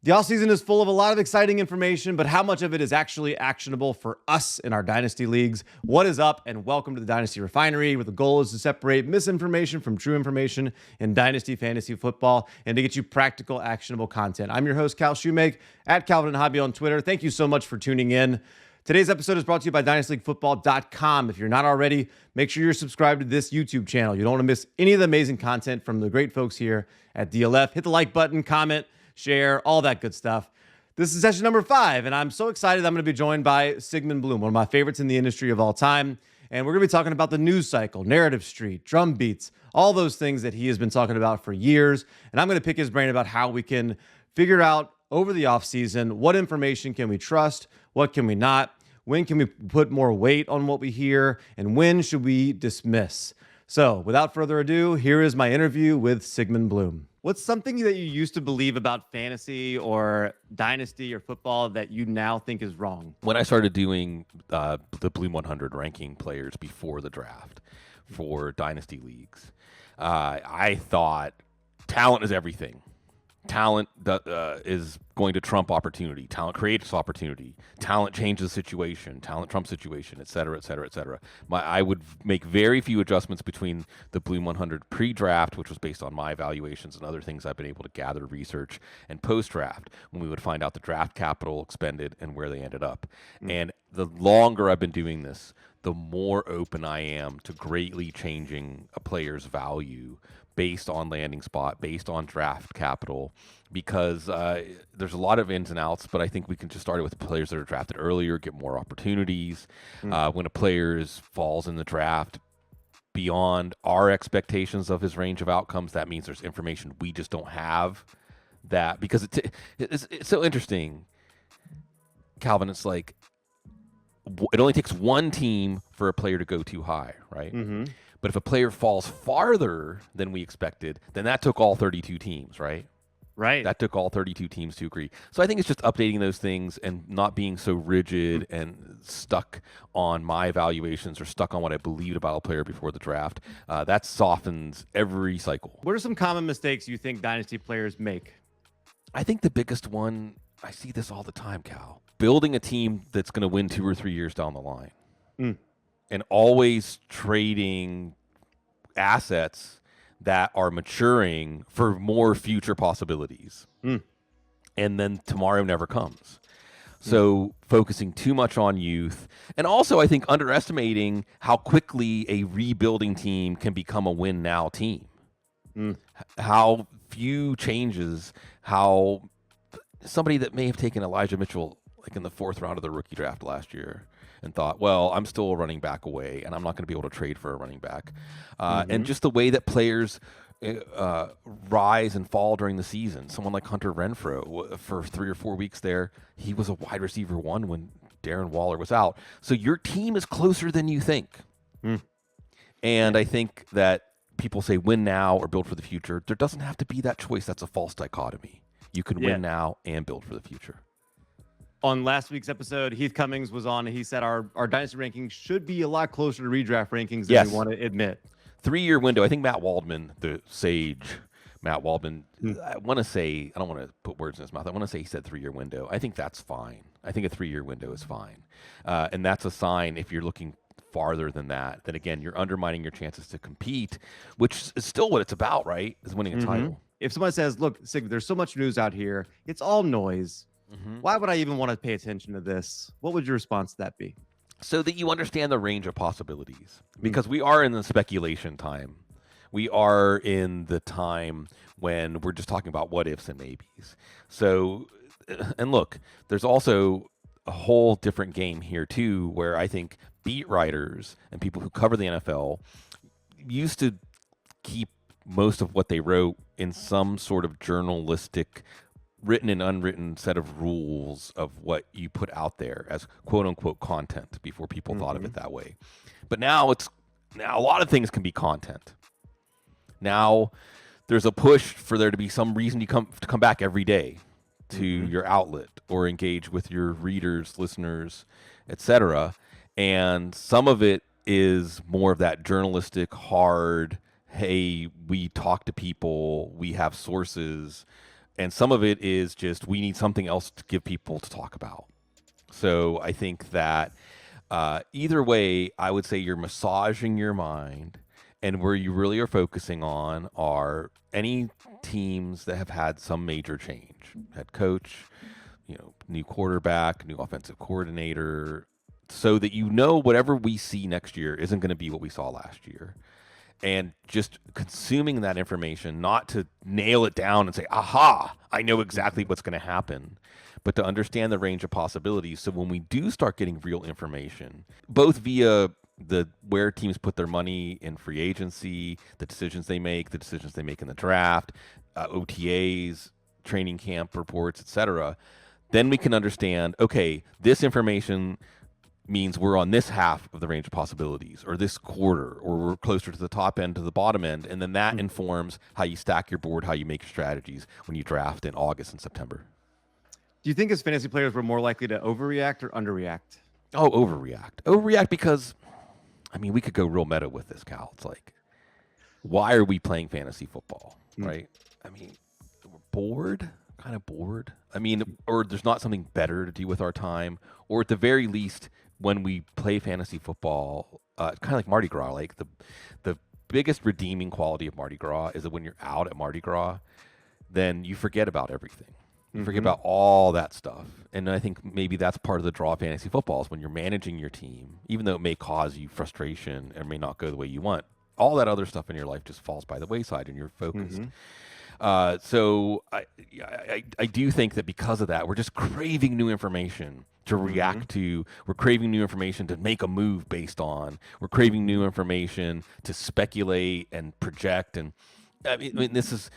The offseason is full of a lot of exciting information, but how much of it is actually actionable for us in our Dynasty leagues? What is up, and welcome to the Dynasty Refinery, where the goal is to separate misinformation from true information in Dynasty Fantasy Football and to get you practical, actionable content. I'm your host, Cal Shoemake, at Calvin and Hobby on Twitter. Thank you so much for tuning in. Today's episode is brought to you by DynastyLeagueFootball.com. If you're not already, make sure you're subscribed to this YouTube channel. You don't want to miss any of the amazing content from the great folks here at DLF. Hit the like button, comment, share, all that good stuff. This is session number 5, and I'm so excited I'm going to be joined by Sigmund Bloom, one of my favorites in the industry of all time. And we're going to be talking about the news cycle, narrative street, drum beats, all those things that he has been talking about for years. And I'm going to pick his brain about how we can figure out over the offseason, what information can we trust, what can we not, when can we put more weight on what we hear, and when should we dismiss. So without further ado, here is my interview with Sigmund Bloom. What's something that you used to believe about fantasy or dynasty or football that you now think is wrong? When I started doing the Bloom 100 ranking players before the draft for dynasty leagues, I thought talent is everything. Talent is going to trump opportunity. Talent creates opportunity. Talent changes the situation. Talent trumps situation, et cetera, et cetera, et cetera. I would make very few adjustments between the Bloom 100 pre-draft, which was based on my evaluations and other things I've been able to gather, research, and post-draft, when we would find out the draft capital expended and where they ended up. And the longer I've been doing this, the more open I am to greatly changing a player's value based on landing spot, based on draft capital, because there's a lot of ins and outs, but I think we can just start with the players that are drafted earlier, get more opportunities. When a player falls in the draft beyond our expectations of his range of outcomes, that means there's information we just don't have. That because it's so interesting, Calvin. It's like it only takes one team for a player to go too high, right? Mm-hmm. But if a player falls farther than we expected, then that took all 32 teams, right? Right. That took all 32 teams to agree. So I think it's just updating those things and not being so rigid and stuck on my evaluations or stuck on what I believed about a player before the draft. That softens every cycle. What are some common mistakes you think dynasty players make? I think the biggest one, I see this all the time, Cal. Building a team that's going to win 2 or 3 years down the line. And always trading assets that are maturing for more future possibilities. And then tomorrow never comes. So focusing too much on youth. And also, I think, underestimating how quickly a rebuilding team can become a win-now team. How few changes, how somebody that may have taken Elijah Mitchell like in the 4th round of the rookie draft last year and thought, well, I'm still a running back away, and I'm not going to be able to trade for a running back. And just the way that players rise and fall during the season. Someone like Hunter Renfrow, for 3 or 4 weeks there, he was a wide receiver 1 when Darren Waller was out. So your team is closer than you think. And I think that people say win now or build for the future. There doesn't have to be that choice. That's a false dichotomy. You can win now and build for the future. On last week's episode, Heath Cummings was on, and he said our dynasty rankings should be a lot closer to redraft rankings than we want to admit. 3-year window. I think Matt Waldman, the sage, Matt Waldman, I want to say, I don't want to put words in his mouth. I want to say he said 3-year window. I think that's fine. I think a 3-year window is fine. And that's a sign if you're looking farther than that, then again, you're undermining your chances to compete, which is still what it's about, right? Is winning a title. If someone says, look, Sig, there's so much news out here, it's all noise. Why would I even want to pay attention to this? What would your response to that be? So that you understand the range of possibilities, because we are in the speculation time. We are in the time when we're just talking about what ifs and maybes. So, and look, there's also a whole different game here too, where I think beat writers and people who cover the NFL used to keep most of what they wrote in some sort of journalistic written and unwritten set of rules of what you put out there as quote unquote content before people thought of it that way. But now a lot of things can be content. Now there's a push for there to be some reason to come back every day to your outlet or engage with your readers, listeners, etc. And some of it is more of that journalistic, hard, hey, we talk to people, we have sources, And some of it is just we need something else to give people to talk about. So I think that either way, I would say you're massaging your mind, and where you really are focusing on are any teams that have had some major change, head coach, new quarterback, new offensive coordinator, so that whatever we see next year isn't going to be what we saw last year. And just consuming that information, not to nail it down and say, aha, I know exactly what's going to happen, but to understand the range of possibilities. So when we do start getting real information, both via where teams put their money in free agency, the decisions they make in the draft, OTAs, training camp reports, etc., then we can understand, okay, this information means we're on this half of the range of possibilities, or this quarter, or we're closer to the top end to the bottom end, and then that informs how you stack your board, how you make your strategies when you draft in August and September. Do you think as fantasy players we're more likely to overreact or underreact? Oh, overreact because, I mean, we could go real meta with this, Cal. It's like, why are we playing fantasy football, right? I mean, we're bored. Kind of bored. I mean, or there's not something better to do with our time, or at the very least, when we play fantasy football, kind of like Mardi Gras. Like the biggest redeeming quality of Mardi Gras is that when you're out at Mardi Gras, then you forget about everything. You forget about all that stuff. And I think maybe that's part of the draw of fantasy football is when you're managing your team, even though it may cause you frustration and may not go the way you want, all that other stuff in your life just falls by the wayside and you're focused. So I do think that because of that, we're just craving new information to react to. We're craving new information to make a move based on. We're craving new information to speculate and project. And I mean this is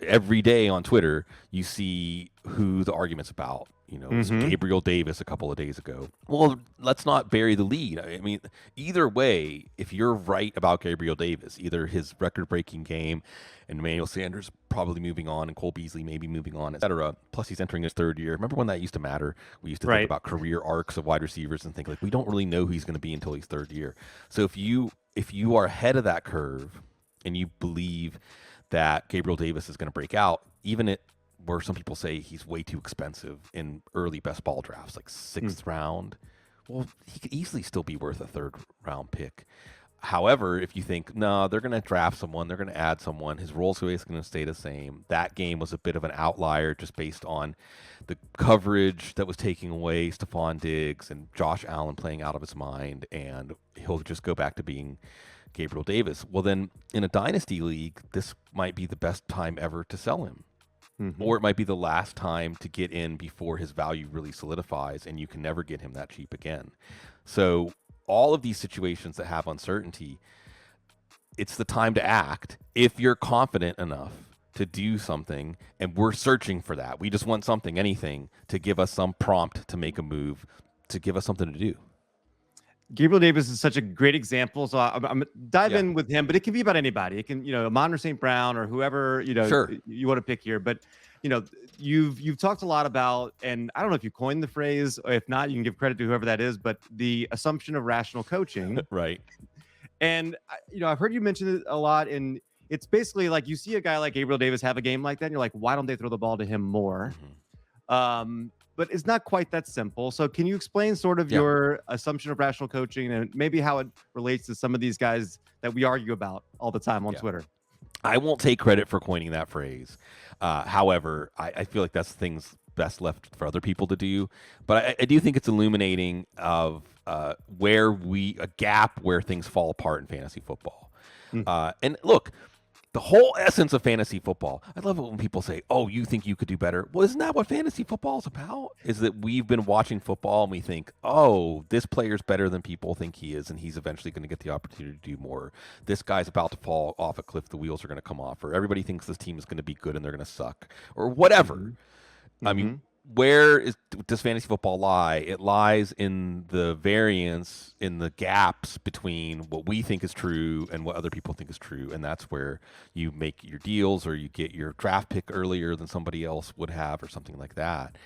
every day on Twitter, you see who the argument's about. It was Gabriel Davis a couple of days ago. Well, let's not bury the lead. I mean, either way, if you're right about Gabriel Davis, either his record-breaking game and Emmanuel Sanders probably moving on and Cole Beasley maybe moving on, et cetera, plus he's entering his third year. Remember when that used to matter? We used to think about career arcs of wide receivers and think, like, we don't really know who he's going to be until he's third year. So if you are ahead of that curve and you believe that Gabriel Davis is going to break out, even where some people say he's way too expensive in early best ball drafts, like sixth round. Well, he could easily still be worth a third round pick. However, if you think, no, they're going to draft someone, they're going to add someone, his role's going to stay the same. That game was a bit of an outlier just based on the coverage that was taking away Stephon Diggs and Josh Allen playing out of his mind, and he'll just go back to being Gabriel Davis. Well, then in a dynasty league, this might be the best time ever to sell him. Or it might be the last time to get in before his value really solidifies and you can never get him that cheap again. So all of these situations that have uncertainty, it's the time to act if you're confident enough to do something, and we're searching for that. We just want something, anything, to give us some prompt to make a move, to give us something to do. Gabriel Davis is such a great example. So I'm dive in with him, but it can be about anybody. It can, Amon or St. Brown or whoever, you want to pick here. But, you've talked a lot about, and I don't know if you coined the phrase, or if not, you can give credit to whoever that is, but the assumption of rational coaching. Right. And, I've heard you mention it a lot. And it's basically like you see a guy like Gabriel Davis have a game like that. And you're like, why don't they throw the ball to him more? But it's not quite that simple. So can you explain sort of your assumption of rational coaching and maybe how it relates to some of these guys that we argue about all the time on Twitter? I won't take credit for coining that phrase. However, I feel like that's things best left for other people to do. But I do think it's illuminating of a gap where things fall apart in fantasy football. And look, the whole essence of fantasy football, I love it when people say, oh, you think you could do better. Well, isn't that what fantasy football is about? Is that we've been watching football and we think, oh, this player's better than people think he is, and he's eventually going to get the opportunity to do more. This guy's about to fall off a cliff, the wheels are going to come off, or everybody thinks this team is going to be good and they're going to suck, or whatever. I mean, where does fantasy football lie? It lies in the variance, in the gaps between what we think is true and what other people think is true. And that's where you make your deals or you get your draft pick earlier than somebody else would have or something like that.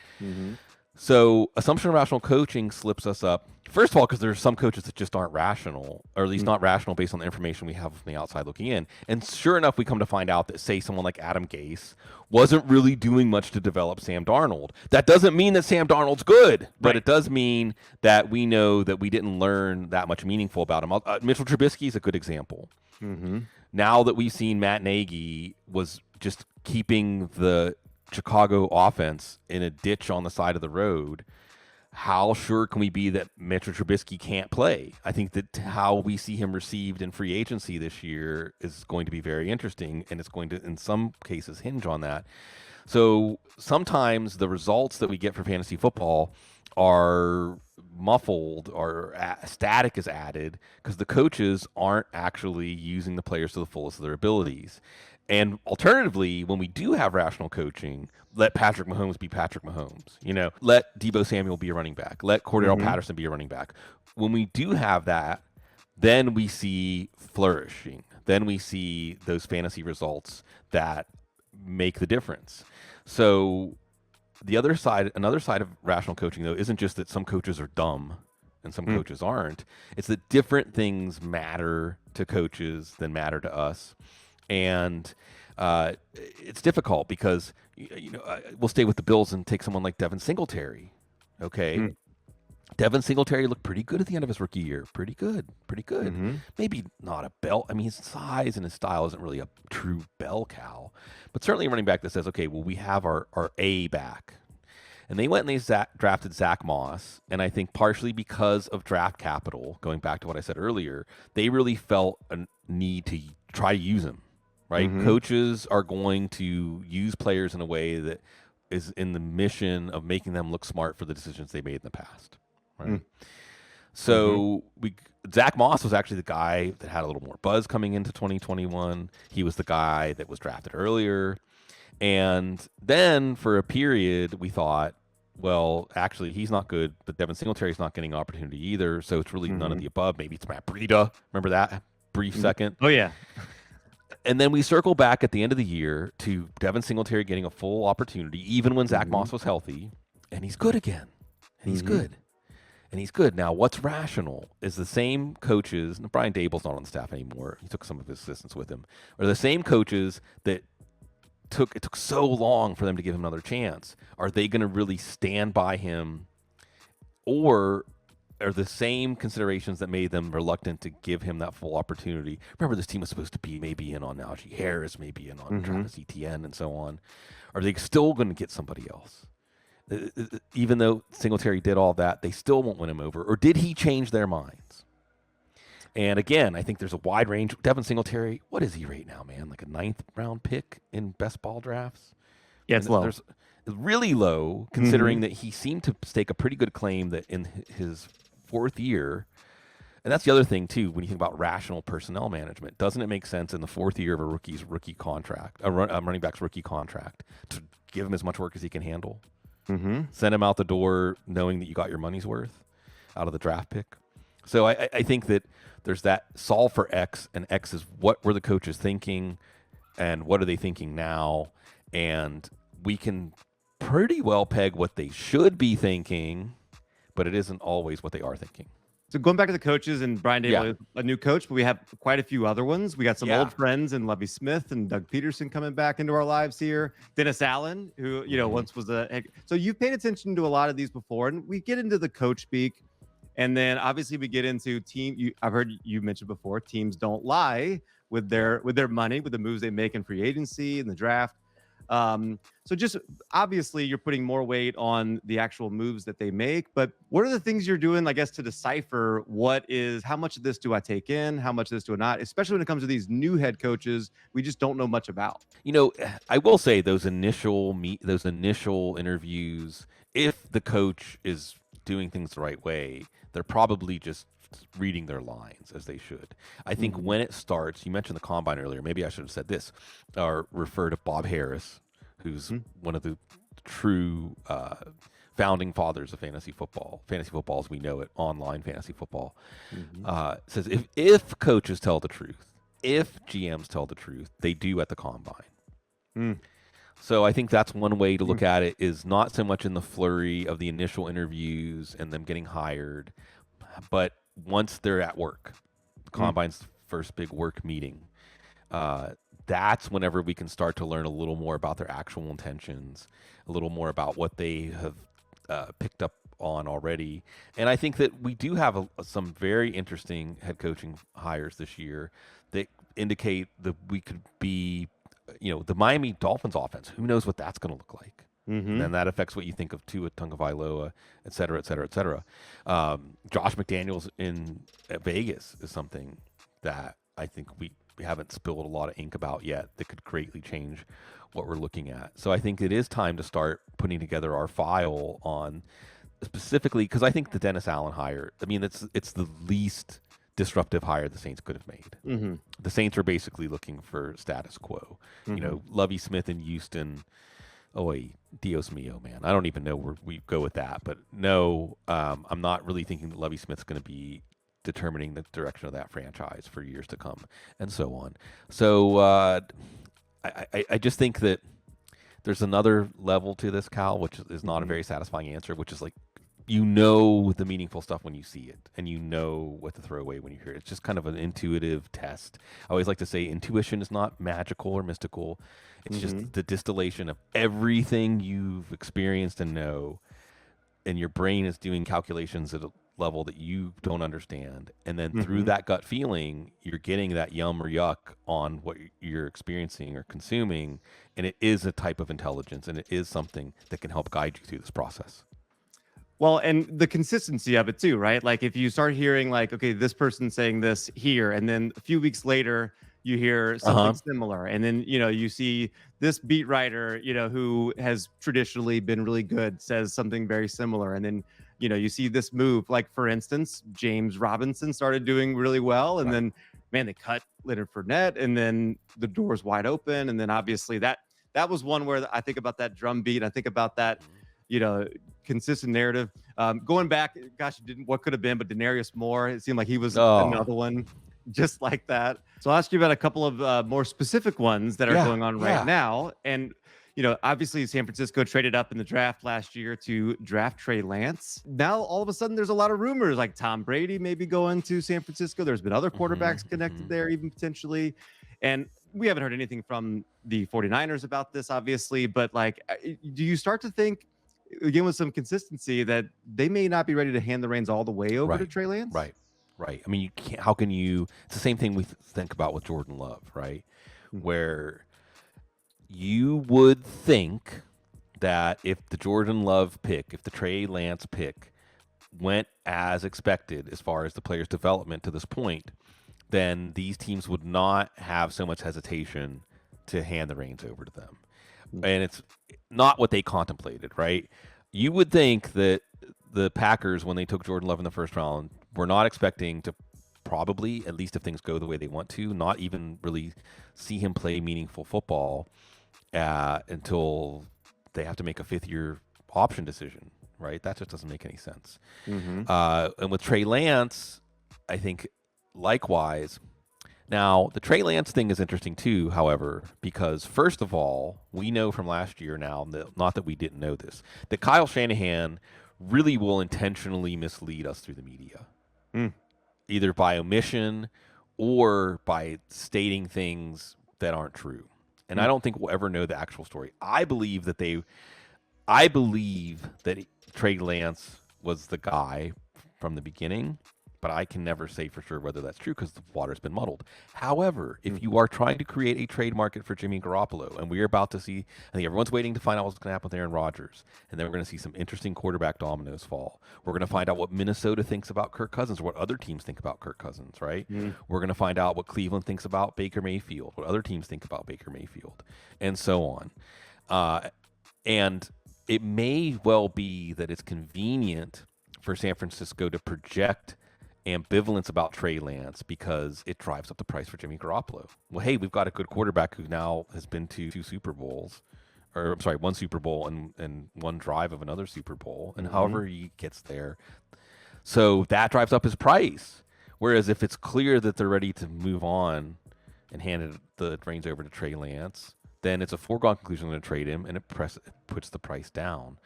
So assumption of rational coaching slips us up. First of all, because there's some coaches that just aren't rational, or at least not rational based on the information we have from the outside looking in. And sure enough, we come to find out that, say, someone like Adam Gase wasn't really doing much to develop Sam Darnold. That doesn't mean that Sam Darnold's good, but Right. it does mean that we know that we didn't learn that much meaningful about him. Mitchell Trubisky is a good example. Mm-hmm. Now that we've seen Matt Nagy was just keeping the Chicago offense in a ditch on the side of the road, how sure can we be that Mitchell Trubisky can't play? I think that how we see him received in free agency this year is going to be very interesting, and it's going to, in some cases, hinge on that. So sometimes the results that we get for fantasy football are muffled or static is added because the coaches aren't actually using the players to the fullest of their abilities. And alternatively, when we do have rational coaching, let Patrick Mahomes be Patrick Mahomes. Let Deebo Samuel be a running back. Let Cordell Patterson be a running back. When we do have that, then we see flourishing. Then we see those fantasy results that make the difference. So another side of rational coaching, though, isn't just that some coaches are dumb and some coaches aren't. It's that different things matter to coaches than matter to us. And it's difficult because, we'll stay with the Bills and take someone like Devin Singletary. Okay. Devin Singletary looked pretty good at the end of his rookie year. Pretty good. Maybe not a bell. I mean, his size and his style isn't really a true bell cow, but certainly a running back that says, okay, well, we have our A back. And they went and they drafted Zach Moss. And I think partially because of draft capital, going back to what I said earlier, they really felt a need to try to use him. Right? Coaches are going to use players in a way that is in the mission of making them look smart for the decisions they made in the past. Right? So Zach Moss was actually the guy that had a little more buzz coming into 2021. He was the guy that was drafted earlier. And then for a period, we thought, well, actually, he's not good, but Devin Singletary's not getting an opportunity either. So it's really none of the above. Maybe it's Matt Breida. Remember that brief second? Oh, yeah. And then we circle back at the end of the year to Devin Singletary getting a full opportunity, even when Zach Moss was healthy, and he's good again. And he's good. And he's good. Now, what's rational is the same coaches, and Brian Dable's not on the staff anymore. He took some of his assistants with him, are the same coaches that it took so long for them to give him another chance. Are they going to really stand by him, or are the same considerations that made them reluctant to give him that full opportunity? Remember, this team was supposed to be maybe in on Najee Harris, maybe in on Travis Etienne, and so on. Are they still going to get somebody else? Even though Singletary did all that, they still won't win him over. Or did he change their minds? And again, I think there's a wide range. Devin Singletary, what is he right now, man? Like a 9th round pick in best ball drafts? Yeah, it's low. There's really low, considering that he seemed to stake a pretty good claim that in his 4th year, and that's the other thing too, when you think about rational personnel management, doesn't it make sense in the 4th year of a rookie contract, a running back's rookie contract, to give him as much work as he can handle? Send him out the door knowing that you got your money's worth out of the draft pick. So I think that there's that solve for X, and X is what were the coaches thinking and what are they thinking now? And we can pretty well peg what they should be thinking, but it isn't always what they are thinking. So going back to the coaches, and Brian Dable is a new coach, but we have quite a few other ones. We got some old friends and Lovie Smith and Doug Peterson coming back into our lives here. Dennis Allen, who once was so you've paid attention to a lot of these before, and we get into the coach speak, and then obviously we get into team. I've heard you mention before, teams don't lie with their money, with the moves they make in free agency and the draft. So just obviously you're putting more weight on the actual moves that they make, but what are the things you're doing, I guess, to decipher how much of this do I take in? How much of this do I not? Especially when it comes to these new head coaches, we just don't know much about. I will say those initial interviews, if the coach is doing things the right way, they're probably just reading their lines as they should. I think when it starts, you mentioned the combine earlier. Maybe I should have said this, or refer to Bob Harris, who's one of the true founding fathers of fantasy football as we know it, online fantasy football. Says if coaches tell the truth, if GMs tell the truth, they do at the combine. So I think that's one way to look at it, is not so much in the flurry of the initial interviews and them getting hired, but once they're at work, the combine's first big work meeting, that's whenever we can start to learn a little more about their actual intentions, a little more about what they have picked up on already. And I think that we do have some very interesting head coaching hires this year that indicate that we could be, the Miami Dolphins offense. Who knows what that's going to look like? And then that affects what you think of Tua Tagovailoa, et cetera, et cetera, et cetera. Josh McDaniels in Vegas is something that I think we haven't spilled a lot of ink about yet that could greatly change what we're looking at. So I think it is time to start putting together our file on specifically, because I think the Dennis Allen hire, I mean, it's the least disruptive hire the Saints could have made. The Saints are basically looking for status quo. Lovie Smith in Houston. Oy, Dios mio, man. I don't even know where we go with that. But no, I'm not really thinking that Lovie Smith's going to be determining the direction of that franchise for years to come, and so on. So I just think that there's another level to this, Cal, which is not a very satisfying answer, which is like, the meaningful stuff when you see it, and what to throw away when you hear it. It's just kind of an intuitive test. I always like to say intuition is not magical or mystical. It's just the distillation of everything you've experienced and know, and your brain is doing calculations at a level that you don't understand. And then through that gut feeling, you're getting that yum or yuck on what you're experiencing or consuming. And it is a type of intelligence, and it is something that can help guide you through this process. Well, and the consistency of it too, right? Like if you start hearing like, okay, this person's saying this here, and then a few weeks later you hear something similar, and then you see this beat writer, who has traditionally been really good, says something very similar, and then you see this move. Like for instance, James Robinson started doing really well, and then man, they cut Leonard Fournette, and then the door's wide open, and then obviously that was one where I think about that drum beat. I think about that. Consistent narrative. Going back, gosh, what could have been, but Denarius Moore, it seemed like he was another one just like that. So I'll ask you about a couple of more specific ones that are going on right now. And, obviously San Francisco traded up in the draft last year to draft Trey Lance. Now, all of a sudden, there's a lot of rumors like Tom Brady may be going to San Francisco. There's been other quarterbacks connected there, even potentially. And we haven't heard anything from the 49ers about this, obviously. But like, do you start to think, again, with some consistency, that they may not be ready to hand the reins all the way over to Trey Lance? Right. I mean, you can't. How can you? It's the same thing we think about with Jordan Love, right? Where you would think that if the Jordan Love pick, if the Trey Lance pick went as expected as far as the player's development to this point, then these teams would not have so much hesitation to hand the reins over to them. And it's not what they contemplated, right? You would think that the Packers, when they took Jordan Love in the first round, were not expecting to probably, at least if things go the way they want to, not even really see him play meaningful football until they have to make a fifth-year option decision, right? That just doesn't make any sense. And with Trey Lance, I think likewise. Now, the Trey Lance thing is interesting too, however, because first of all, we know from last year now, not that we didn't know this, that Kyle Shanahan really will intentionally mislead us through the media, either by omission or by stating things that aren't true. And I don't think we'll ever know the actual story. I believe that Trey Lance was the guy from the beginning, but I can never say for sure whether that's true because the water's been muddled. However, if you are trying to create a trade market for Jimmy Garoppolo, and we're about to see, I think everyone's waiting to find out what's going to happen with Aaron Rodgers, and then we're going to see some interesting quarterback dominoes fall. We're going to find out what Minnesota thinks about Kirk Cousins, or what other teams think about Kirk Cousins, right? We're going to find out what Cleveland thinks about Baker Mayfield, what other teams think about Baker Mayfield, and so on. And it may well be that it's convenient for San Francisco to project ambivalence about Trey Lance because it drives up the price for Jimmy Garoppolo. Well, hey, we've got a good quarterback who now has been to two Super Bowls, or I'm sorry, one Super Bowl and one drive of another Super Bowl, and however he gets there. So that drives up his price. Whereas if it's clear that they're ready to move on and hand the reins over to Trey Lance, then it's a foregone conclusion to trade him, and it puts the price down.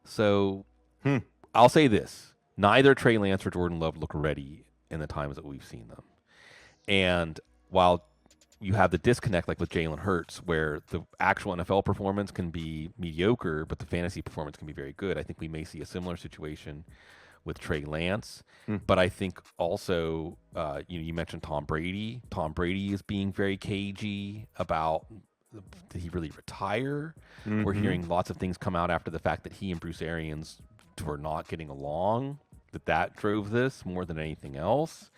So I'll say this: neither Trey Lance or Jordan Love look ready in the times that we've seen them. And while you have the disconnect, like with Jalen Hurts, where the actual NFL performance can be mediocre, but the fantasy performance can be very good, I think we may see a similar situation with Trey Lance. But I think also, you mentioned Tom Brady. Tom Brady is being very cagey about, did he really retire? We're hearing lots of things come out after the fact that he and Bruce Arians were not getting along, that drove this more than anything else.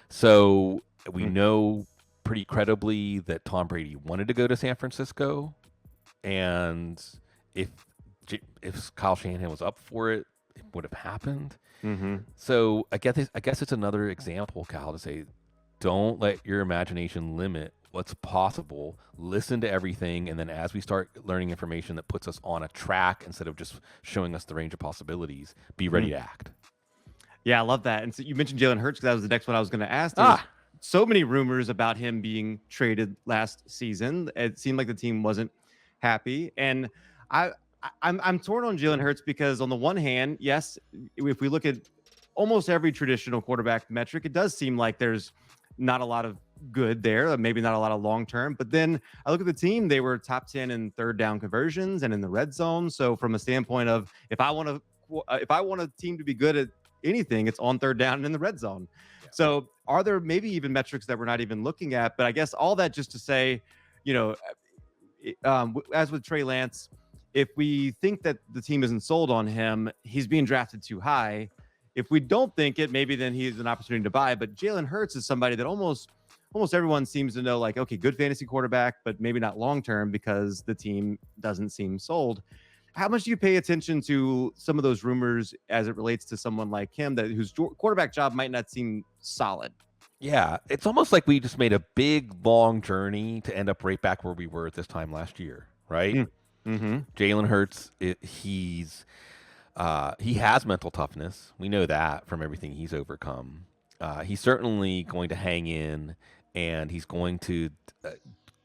So we know pretty credibly that Tom Brady wanted to go to San Francisco, and if Kyle Shanahan was up for it, it would have happened. So I guess it's another example, Kyle, to say, don't let your imagination limit what's possible. Listen to everything, and then as we start learning information that puts us on a track instead of just showing us the range of possibilities, be ready to act. Yeah, I love that. And so you mentioned Jalen Hurts, because that was the next one I was going to ask. There's so many rumors about him being traded last season. It seemed like the team wasn't happy. And I'm torn on Jalen Hurts, because on the one hand, yes, if we look at almost every traditional quarterback metric, it does seem like there's not a lot of good there, maybe not a lot of long-term. But then I look at the team, they were top 10 in third down conversions and in the red zone. So from a standpoint of, if I want a team to be good at anything, it's on third down and in the red zone. Yeah. So are there maybe even metrics that we're not even looking at? But I guess all that just to say, as with Trey Lance, if we think that the team isn't sold on him, he's being drafted too high. If we don't think it, maybe then he's an opportunity to buy. But Jalen Hurts is somebody that almost everyone seems to know, like, okay, good fantasy quarterback, but maybe not long-term, because the team doesn't seem sold. How much do you pay attention to some of those rumors as it relates to someone like him, whose quarterback job might not seem solid? Yeah, it's almost like we just made a big, long journey to end up right back where we were at this time last year, right? Jalen Hurts, he has mental toughness. We know that from everything he's overcome. He's certainly going to hang in, and he's going to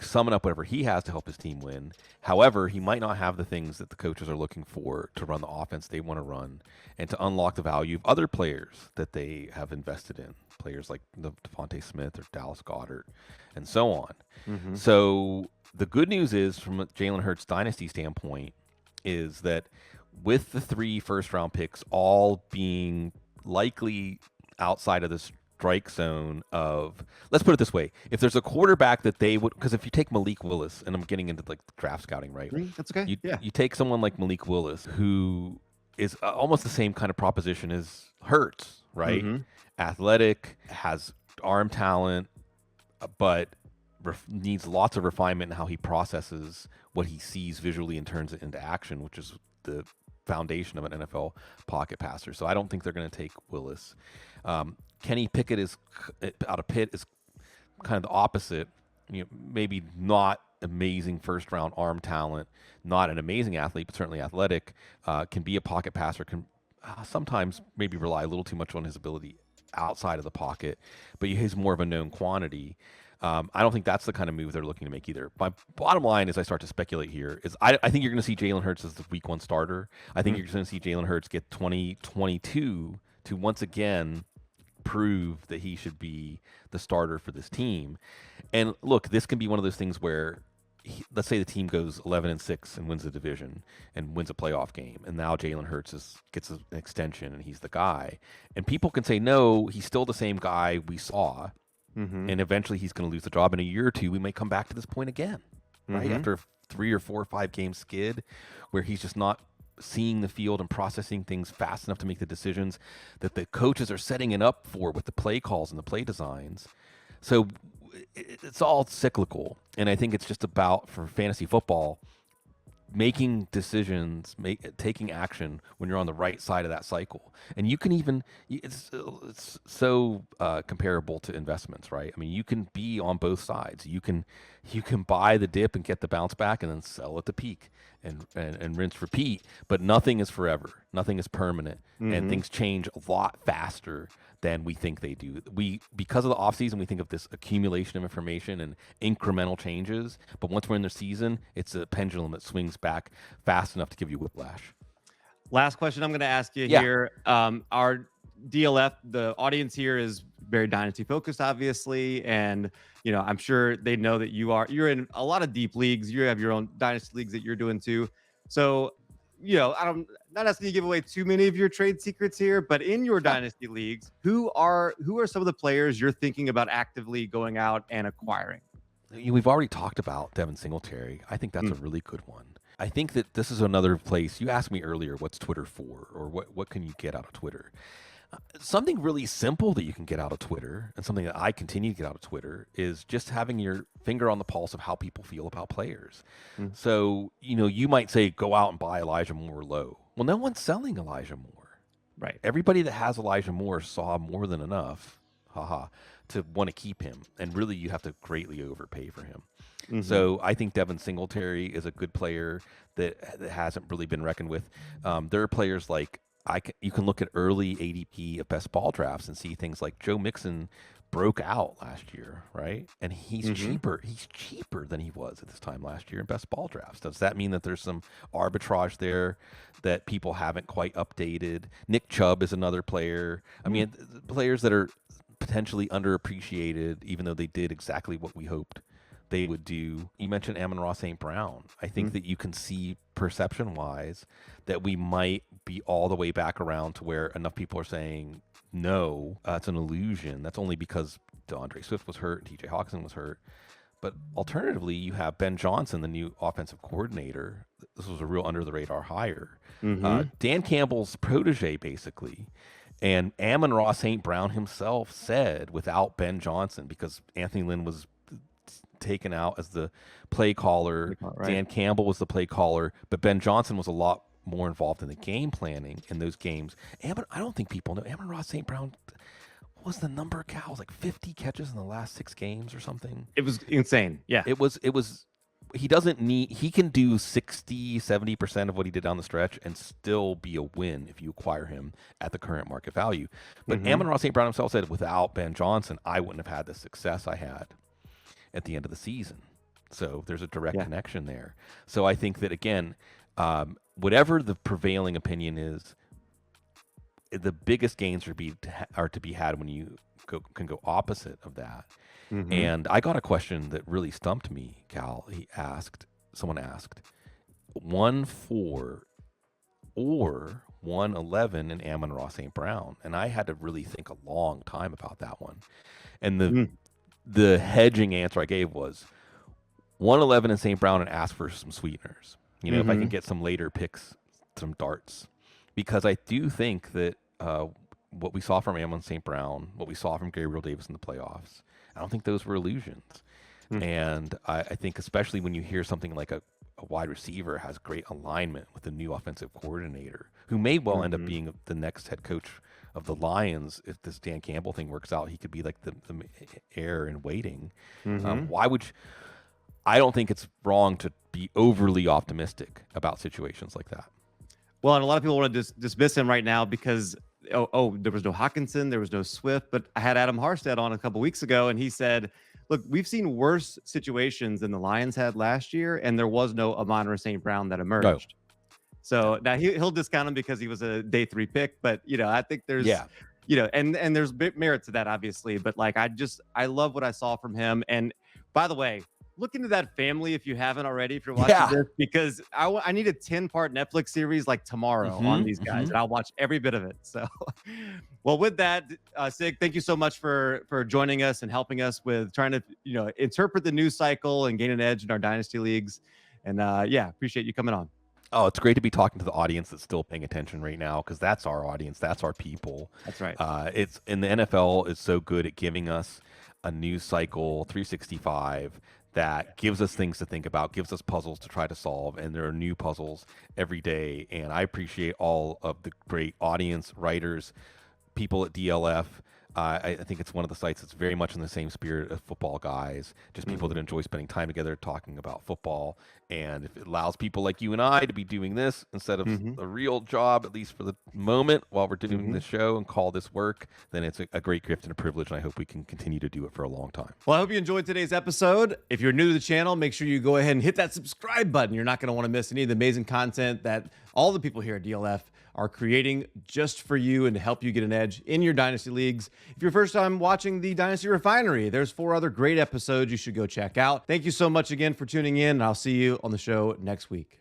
summon up whatever he has to help his team win. However, he might not have the things that the coaches are looking for to run the offense they want to run and to unlock the value of other players that they have invested in, players like Devontae Smith or Dallas Goedert and so on. So the good news is, from a Jalen Hurts dynasty standpoint, is that with the 3 first-round picks all being likely outside of the strike zone of, let's put it this way, if there's a quarterback that they would, because if you take Malik Willis, and I'm getting into like draft scouting, right? That's okay. You take someone like Malik Willis, who is almost the same kind of proposition as Hurts, right? Athletic, has arm talent, but needs lots of refinement in how he processes what he sees visually and turns it into action, which is the foundation of an NFL pocket passer. So I don't think they're going to take Willis. Kenny Pickett is out of Pitt is kind of the opposite. Maybe not amazing first round arm talent, not an amazing athlete, but certainly athletic. Can be a pocket passer. Can sometimes maybe rely a little too much on his ability outside of the pocket, but he's more of a known quantity. I don't think that's the kind of move they're looking to make either. My bottom line, as I start to speculate here, is I think you're going to see Jalen Hurts as the week 1 starter. I think you're going to see Jalen Hurts get 2022 to once again prove that he should be the starter for this team. And look, this can be one of those things where, let's say the team goes 11-6 and wins the division and wins a playoff game, and now Jalen Hurts gets an extension and he's the guy. And people can say, no, he's still the same guy we saw. And eventually he's going to lose the job. In a year or two, we may come back to this point again, right? After a 3 or 4 or 5 game skid where he's just not seeing the field and processing things fast enough to make the decisions that the coaches are setting it up for with the play calls and the play designs. So it's all cyclical. And I think it's just about, for fantasy football, making decisions, taking action when you're on the right side of that cycle. And you can even, it's so comparable to investments, right? I mean, you can be on both sides. You can buy the dip and get the bounce back, and then sell at the peak and rinse, repeat. But nothing is forever. Nothing is permanent, and things change a lot faster than we think they do. Because of the offseason, we think of this accumulation of information and incremental changes. But once we're in the season, it's a pendulum that swings back fast enough to give you whiplash. Last question I'm going to ask you here. Our DLF, the audience here is very dynasty focused, obviously, and I'm sure they know that you're in a lot of deep leagues. You have your own dynasty leagues that you're doing too. So, I'm not asking you to give away too many of your trade secrets here, but in your dynasty leagues, who are some of the players you're thinking about actively going out and acquiring? We've already talked about Devin Singletary. I think that's a really good one. I think that this is another place. You asked me earlier, what's Twitter for, or what can you get out of Twitter? Something really simple that you can get out of Twitter, and something that I continue to get out of Twitter, is just having your finger on the pulse of how people feel about players. So, you might say, go out and buy Elijah Moore low. Well, no one's selling Elijah Moore. Right. Everybody that has Elijah Moore saw more than enough, to want to keep him. And really, you have to greatly overpay for him. So I think Devin Singletary is a good player that hasn't really been reckoned with. There are players like, you can look at early ADP of best ball drafts and see things like Joe Mixon broke out last year, right? And he's cheaper. He's cheaper than he was at this time last year in best ball drafts. Does that mean that there's some arbitrage there that people haven't quite updated? Nick Chubb is another player. I mean, players that are potentially underappreciated, even though they did exactly what we hoped they would do. You mentioned Amon-Ra St. Brown. I think that you can see perception-wise that we might be all the way back around to where enough people are saying, no, it's an illusion. That's only because DeAndre Swift was hurt, TJ Hawkinson was hurt. But alternatively, you have Ben Johnson, the new offensive coordinator. This was a real under-the-radar hire. Dan Campbell's protege, basically. And Amon-Ra St. Brown himself said, without Ben Johnson, because Anthony Lynn was taken out as the play caller, right. Dan Campbell was the play caller, but Ben Johnson was a lot more involved in the game planning in those games. I don't think people know. Amon-Ra St. Brown, what was the number, Cal? It was like 50 catches in the last 6 games or something. It was insane. Yeah. It was. He can do 60, 70% of what he did down the stretch and still be a win if you acquire him at the current market value. But Amon-Ra St. Brown himself said, without Ben Johnson, I wouldn't have had the success I had at the end of the season. So there's a direct connection there. So I think that, again, whatever the prevailing opinion is, the biggest gains are to be had when you can go opposite of that. And I got a question that really stumped me, Cal. Someone asked, 1-4 or 1-11 in Amon-Ra St. Brown. And I had to really think a long time about that one. And the hedging answer I gave was 1-11 in St. Brown and ask for some sweeteners. If I can get some later picks, some darts. Because I do think that what we saw from Amon St. Brown, what we saw from Gabriel Davis in the playoffs, I don't think those were illusions. And I think especially when you hear something like a wide receiver has great alignment with the new offensive coordinator, who may well end up being the next head coach of the Lions. If this Dan Campbell thing works out, he could be like the heir in waiting. I don't think it's wrong to be overly optimistic about situations like that. Well, and a lot of people want to dismiss him right now because, there was no Hawkinson, there was no Swift. But I had Adam Harstead on a couple weeks ago, and he said, look, we've seen worse situations than the Lions had last year, and there was no Amon-Ra St. Brown that emerged. No. So now he'll discount him because he was a day 3 pick. But, I think there's, and there's merit to that, obviously. But, I love what I saw from him. And by the way, look into that family if you haven't already, if you're watching this, because I need a 10-part Netflix series tomorrow on these guys, and I'll watch every bit of it. So, well, with that, Sig, thank you so much for joining us and helping us with trying to, interpret the news cycle and gain an edge in our dynasty leagues. And appreciate you coming on. Oh, it's great to be talking to the audience that's still paying attention right now, because that's our audience. That's our people. That's right. It's in the NFL is so good at giving us a news cycle 365 that gives us things to think about, gives us puzzles to try to solve, and there are new puzzles every day. And I appreciate all of the great audience, writers, people at DLF, I think it's one of the sites that's very much in the same spirit of Football Guys, just people that enjoy spending time together talking about football. And if it allows people like you and I to be doing this instead of a real job, at least for the moment, while we're doing this show and call this work, then it's a great gift and a privilege, and I hope we can continue to do it for a long time. Well, I hope you enjoyed today's episode. If you're new to the channel, make sure you go ahead and hit that subscribe button. You're not going to want to miss any of the amazing content that all the people here at DLF are creating just for you and to help you get an edge in your Dynasty leagues. If you're first time watching the Dynasty Refinery, there's 4 other great episodes you should go check out. Thank you so much again for tuning in, and I'll see you on the show next week.